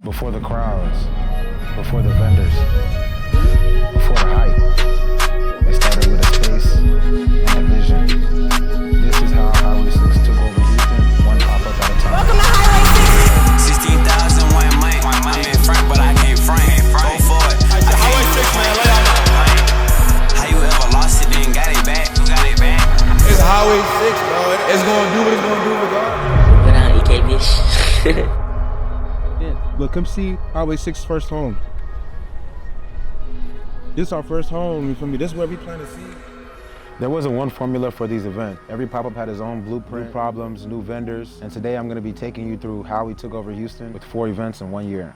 Before the crowds, before the vendors, before the hype. It started with a space and a vision. This is how Highway 6 took over Houston, one pop-up at a time. Welcome to Highway 6. 16,000, one mic. I'm in front, but I can't front. Go for it. Highway 6, man, lay on that. How you ever lost it, then got it back? Who got it back? It's Highway 6, bro. It's gonna do what it's gonna do regardless. Get out, you can't miss. Look, come see Highway 6's first home. This is our first home, you feel me? This is where we plan to see. There wasn't one formula for these events. Every pop-up had its own blueprint, new problems, new vendors. And today I'm gonna be taking you through how we took over Houston with 4 events in 1 year.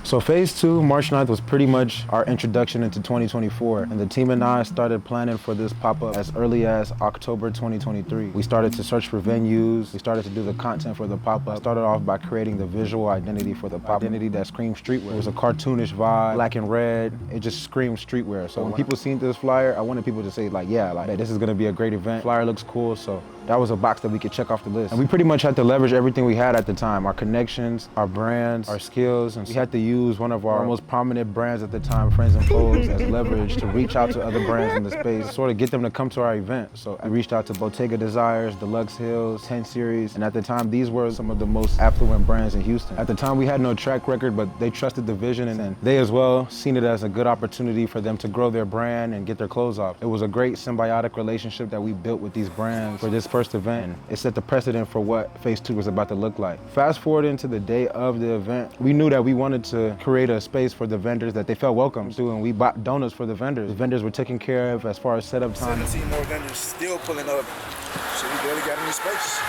So phase 2, March 9th, was pretty much our introduction into 2024. And the team and I started planning for this pop-up as early as October 2023. We started to search for venues. We started to do the content for the pop-up. Started off by creating the visual identity for the pop-up. Identity that screamed streetwear. It was a cartoonish vibe, black and red. It just screamed streetwear. So when people seen this flyer, I wanted people to say like, yeah, like this is gonna be a great event. Flyer looks cool, so that was a box that we could check off the list. And we pretty much had to leverage everything we had at the time, our connections, our brands, our skills, and we had to use one of our most prominent brands at the time, Friends and Foes, as leverage to reach out to other brands in the space, sort of get them to come to our event. So I reached out to Bottega Desires, Deluxe Hills, 10 Series, and at the time, these were some of the most affluent brands in Houston. At the time, we had no track record, but they trusted the vision, and they as well seen it as a good opportunity for them to grow their brand and get their clothes off. It was a great symbiotic relationship that we built with these brands for this first event, and it set the precedent for what phase 2 was about to look like. Fast forward into the day of the event, we knew that we wanted to create a space for the vendors that they felt welcome to, and we bought donuts for the vendors. The vendors were taken care of as far as setup time. 17 more vendors still pulling up, so we barely got any space.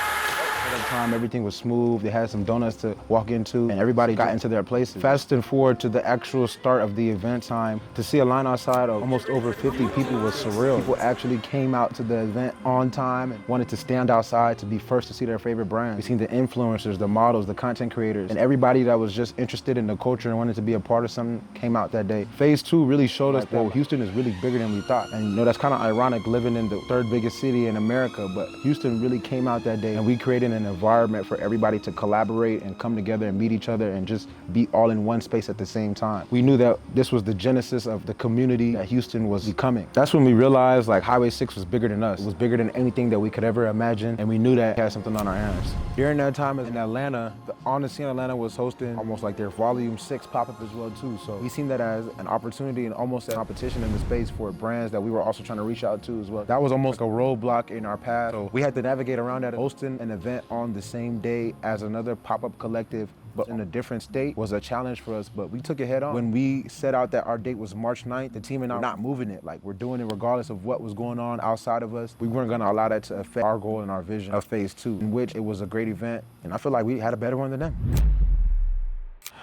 At the time, everything was smooth. They had some donuts to walk into, and everybody got into their places. Fast and forward to the actual start of the event time, to see a line outside of almost over 50 people was surreal. People actually came out to the event on time and wanted to stand outside to be first to see their favorite brand. We seen the influencers, the models, the content creators, and everybody that was just interested in the culture and wanted to be a part of something came out that day. Phase 2 really showed us that Houston is really bigger than we thought. And you know, that's kind of ironic living in the third biggest city in America, but Houston really came out that day, and we created an environment for everybody to collaborate and come together and meet each other and just be all in one space at the same time. We knew that this was the genesis of the community that Houston was becoming. That's when we realized like Highway 6 was bigger than us. It was bigger than anything that we could ever imagine, and we knew that we had something on our hands. During that time in Atlanta, the On the Scene Atlanta was hosting almost like their volume 6 pop-up as well too. So we seen that as an opportunity and almost a competition in the space for brands that we were also trying to reach out to as well. That was almost like a roadblock in our path. So we had to navigate around that. Hosting an event on the same day as another pop-up collective, but in a different state, was a challenge for us, but we took it head on. When we set out that our date was March 9th, the team and I were not moving it. Like, we're doing it regardless of what was going on outside of us. We weren't gonna allow that to affect our goal and our vision of phase 2, in which it was a great event, and I feel like we had a better one than them.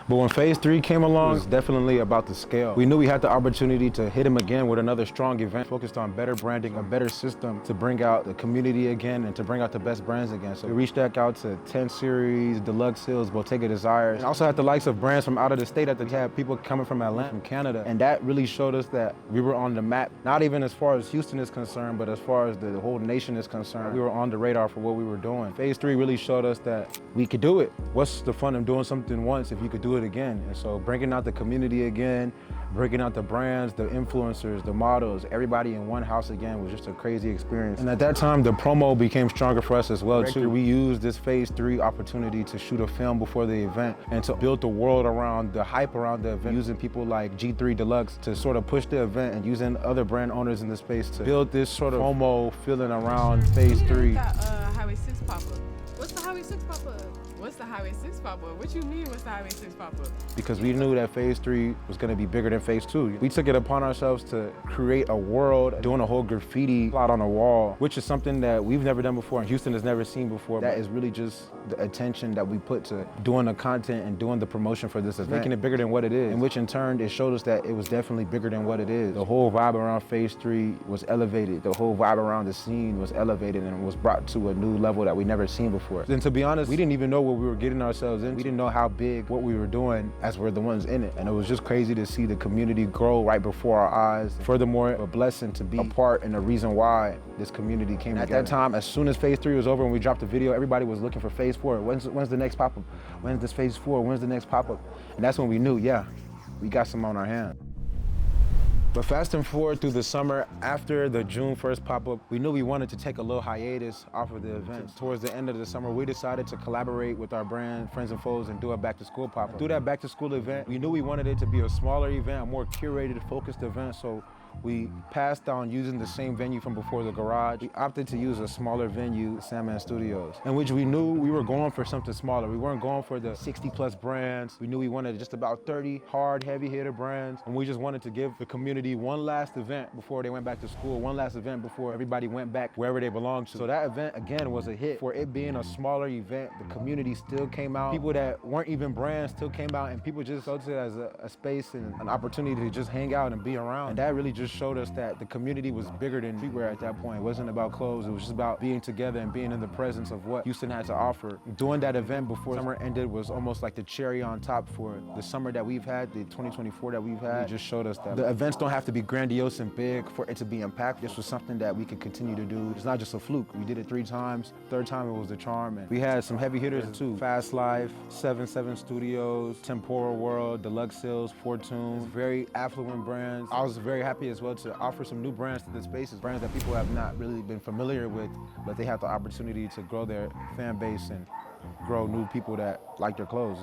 But when phase 3 came along, it was definitely about the scale. We knew we had the opportunity to hit him again with another strong event focused on better branding, a better system to bring out the community again and to bring out the best brands again. So we reached back out to 10 Series, Deluxe Hills, Bottega Desires, and also had the likes of brands from out of the state. At the time, people coming from Atlanta, from Canada, and that really showed us that we were on the map, not even as far as Houston is concerned, but as far as the whole nation is concerned. We were on the radar for what we were doing. Phase 3 really showed us that we could do it. What's the fun of doing something once if you could do it again? And so bringing out the community again, bringing out the brands, the influencers, the models, everybody in one house again was just a crazy experience. And at that time, the promo became stronger for us as well too. We used this phase 3 opportunity to shoot a film before the event and to build the world around the hype around the event, using people like G3 Deluxe to sort of push the event and using other brand owners in the space to build this sort of promo feeling around phase 3. Highway 6 pop-up. What's the Highway 6 pop-up? What's the Highway 6 pop-up? What you mean, what's the Highway 6 pop-up? Because we knew that phase 3 was gonna be bigger than phase 2. We took it upon ourselves to create a world, doing a whole graffiti plot on a wall, which is something that we've never done before and Houston has never seen before. That is really just the attention that we put to doing the content and doing the promotion for this event, making it bigger than what it is, in which in turn, it showed us that it was definitely bigger than what it is. The whole vibe around phase 3 was elevated. The whole vibe around the scene was elevated and was brought to a new level that we never seen before. And to be honest, we didn't even know what what we were getting ourselves in. We didn't know how big what we were doing as we're the ones in it. And it was just crazy to see the community grow right before our eyes. Furthermore, a blessing to be a part and a reason why this community came together. At that time, as soon as phase 3 was over and we dropped the video, everybody was looking for phase 4. When's the next pop-up? When's this phase 4? When's the next pop-up? And that's when we knew, yeah, we got some on our hands. But fast and forward through the summer, after the June 1st pop-up, we knew we wanted to take a little hiatus off of the event. Towards the end of the summer, we decided to collaborate with our brand, Friends and Foes, and do a back-to-school pop-up. Through that back-to-school event, we knew we wanted it to be a smaller event, a more curated, focused event, so we passed on using the same venue from before, the garage. We opted to use a smaller venue, Sandman Studios, in which we knew we were going for something smaller. We weren't going for the 60+ brands. We knew we wanted just about 30 hard, heavy hitter brands, and we just wanted to give the community one last event before they went back to school, one last event before everybody went back wherever they belonged to. So that event, again, was a hit. For it being a smaller event, the community still came out. People that weren't even brands still came out, and people just felt it as a space and an opportunity to just hang out and be around. And that really just showed us that the community was bigger than streetwear at that point. It wasn't about clothes, it was just about being together and being in the presence of what Houston had to offer. Doing that event before summer ended was almost like the cherry on top for the summer that we've had, the 2024 that we've had. It just showed us that the events don't have to be grandiose and big for it to be impactful. This was something that we could continue to do. It's not just a fluke. We did it 3 times. Third time it was the charm. And we had some heavy hitters too. Fast Life, 77 Studios, Temporal World, Deluxe Hills, Fortune, very affluent brands. I was very happy as well to offer some new brands to the spaces, brands that people have not really been familiar with, but they have the opportunity to grow their fan base and grow new people that like their clothes.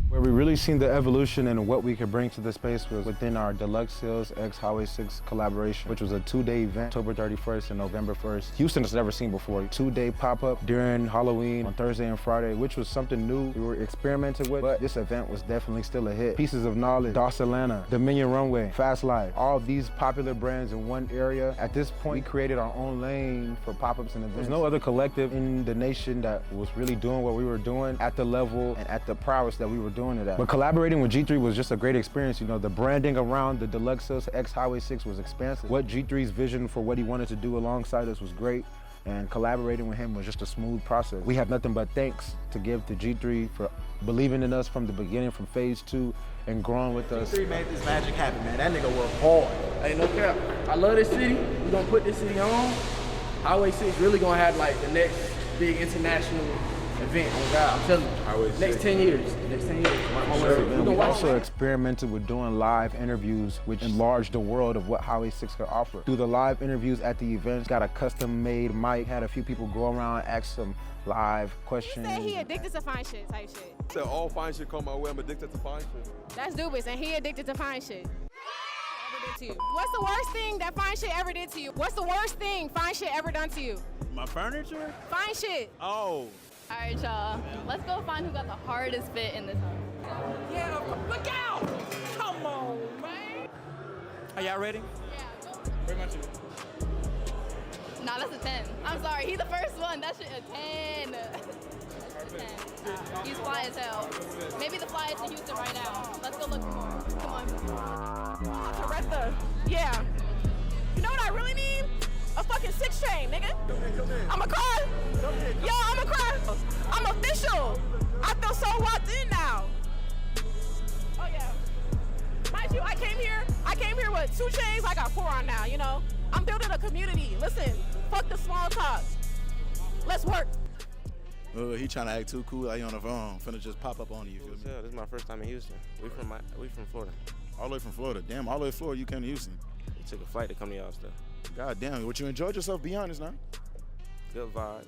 Where we really seen the evolution and what we could bring to the space was within our Deluxe Hills x Highway 6 collaboration, which was a 2-day event, October 31st and November 1st. Houston has never seen before. 2-day pop-up during Halloween on Thursday and Friday, which was something new we were experimenting with, but this event was definitely still a hit. Pieces of Knowledge, Doss Atlanta, Dominion Runway, Fast Life, all of these popular brands in one area. At this point, we created our own lane for pop-ups and events. There's no other collective in the nation that was really doing what we were doing at the level and at the prowess that we were doing it at. But collaborating with G3 was just a great experience. You know, the branding around the Deluxe Hills x Highway 6 was expansive. What G3's vision for what he wanted to do alongside us was great, and collaborating with him was just a smooth process. We have nothing but thanks to give to G3 for believing in us from the beginning, from phase 2, and growing with us. G3 made this magic happen, man. That nigga worked hard. Hey, no cap. I love this city. We're gonna put this city on. Highway 6 really gonna have like the next big international event. Oh God, I'm telling you. Next 10 years. Next 10 years. We also experimented with doing live interviews, which enlarged the world of what Highway 6 could offer. Through the live interviews at the events, got a custom-made mic, had a few people go around, ask some live questions. He said he addicted to fine shit type shit. Said all fine shit come my way, I'm addicted to fine shit. That's dubious, and he addicted to fine shit. To you. What's the worst thing that fine shit ever did to you? What's the worst thing fine shit ever done to you? My furniture? Fine shit. Oh. All right, y'all. Let's go find who got the hardest fit in this house. Yeah, look out! Come on, man. Are y'all ready? Yeah, go. Very much. Nah, that's a 10. I'm sorry, he's the first one. That shit a 10. That's a 10. He's fly as hell. Maybe the flyest in Houston right now. Let's go look for more. Come on. Coretta. Yeah. You know what I really need? A fucking 6 chain, nigga. Come in. I'ma cry. Yo, I'ma cry. I'm official. I feel so locked in now. Oh yeah. Mind you, I came here with 2 chains. I got 4 on now, you know? I'm building a community. Listen, fuck the small talk. Let's work. He trying to act too cool. Like he on the phone, finna just pop up on you. This is my first time in Houston. We from Florida. All the way from Florida. Damn, all the way from Florida, you came to Houston. We took a flight to come to y'all stuff. God damn, what you enjoyed yourself? Be honest now. Good vibes,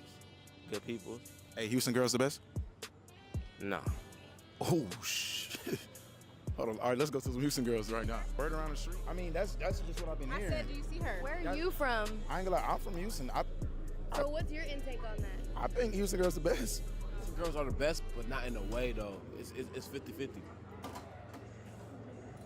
good people. Hey, Houston girls the best? No. Oh shit. Hold on. All right, let's go to some Houston girls right now. Word around the street. I mean, that's just what I've been hearing. I said, do you see her? Where are you from? I ain't gonna lie, I'm from Houston. So what's your intake on that? I think Houston girls the best. Houston girls are the best, but not in a way though. It's 50-50.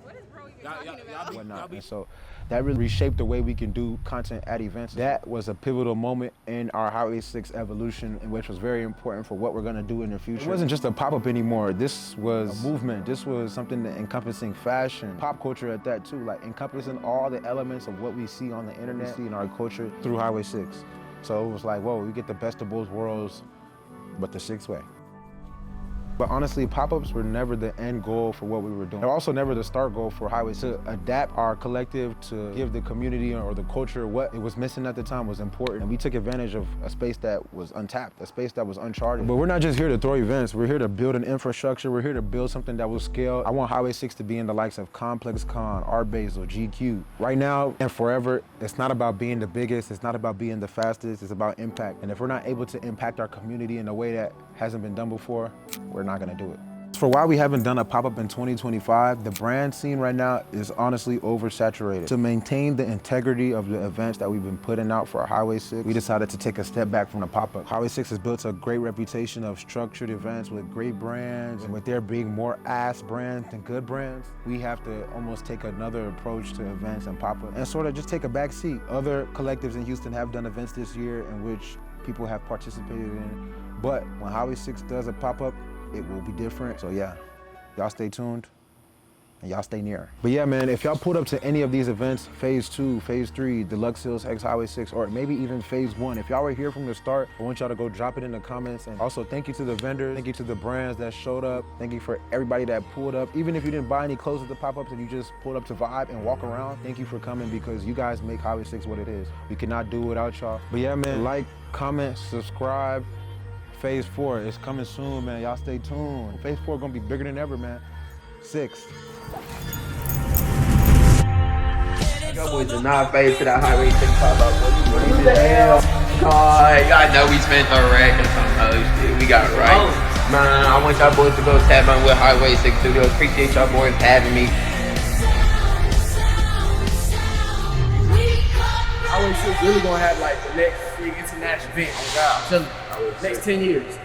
What is bro even talking about? Whatnot. And so that really reshaped the way we can do content at events. That was a pivotal moment in our Highway 6 evolution, and which was very important for what we're gonna do in the future. It wasn't just a pop-up anymore. This was a movement. This was something that encompassing fashion, pop culture at that too, like encompassing all the elements of what we see on the internet, we see in our culture through Highway 6. So it was like, whoa, we get the best of both worlds, but the 6 way. But honestly, pop-ups were never the end goal for what we were doing. They're also never the start goal for Highway 6. To adapt our collective to give the community or the culture what it was missing at the time was important. And we took advantage of a space that was untapped, a space that was uncharted. But we're not just here to throw events. We're here to build an infrastructure. We're here to build something that will scale. I want Highway 6 to be in the likes of Complex Con, Art Basel, GQ. Right now and forever, it's not about being the biggest. It's not about being the fastest. It's about impact. And if we're not able to impact our community in a way that hasn't been done before, we're not gonna do it. For why we haven't done a pop-up in 2025, the brand scene right now is honestly oversaturated. To maintain the integrity of the events that we've been putting out for Highway 6, we decided to take a step back from the pop-up. Highway 6 has built a great reputation of structured events with great brands, and with there being more ass brands than good brands, we have to almost take another approach to events and pop-up and sort of just take a back seat. Other collectives in Houston have done events this year in which people have participated in, but when Highway 6 does a pop-up, it will be different. So yeah, y'all stay tuned and y'all stay near. But yeah, man, if y'all pulled up to any of these events, phase 2, phase 3, Deluxe Hills, X Highway 6, or maybe even phase 1, if y'all were here from the start, I want y'all to go drop it in the comments. And also thank you to the vendors, thank you to the brands that showed up, thank you for everybody that pulled up. Even if you didn't buy any clothes at the pop-ups and you just pulled up to vibe and walk around, thank you for coming, because you guys make Highway 6 what it is. We cannot do without y'all. But yeah, man, like, comment, subscribe. Phase 4 is coming soon, man. Y'all stay tuned. Phase 4 gonna be bigger than ever, man. 6. Y'all boys did not fade to that Highway 6 pop-up. What the hell? God, I know we spent a rack and some other shit. We got it right. Man, I want y'all boys to go tap on with Highway 6 Studios. Appreciate y'all boys having me. Highway 6 really gonna have like the next big international event. Oh God, I'm telling you, next 10 years.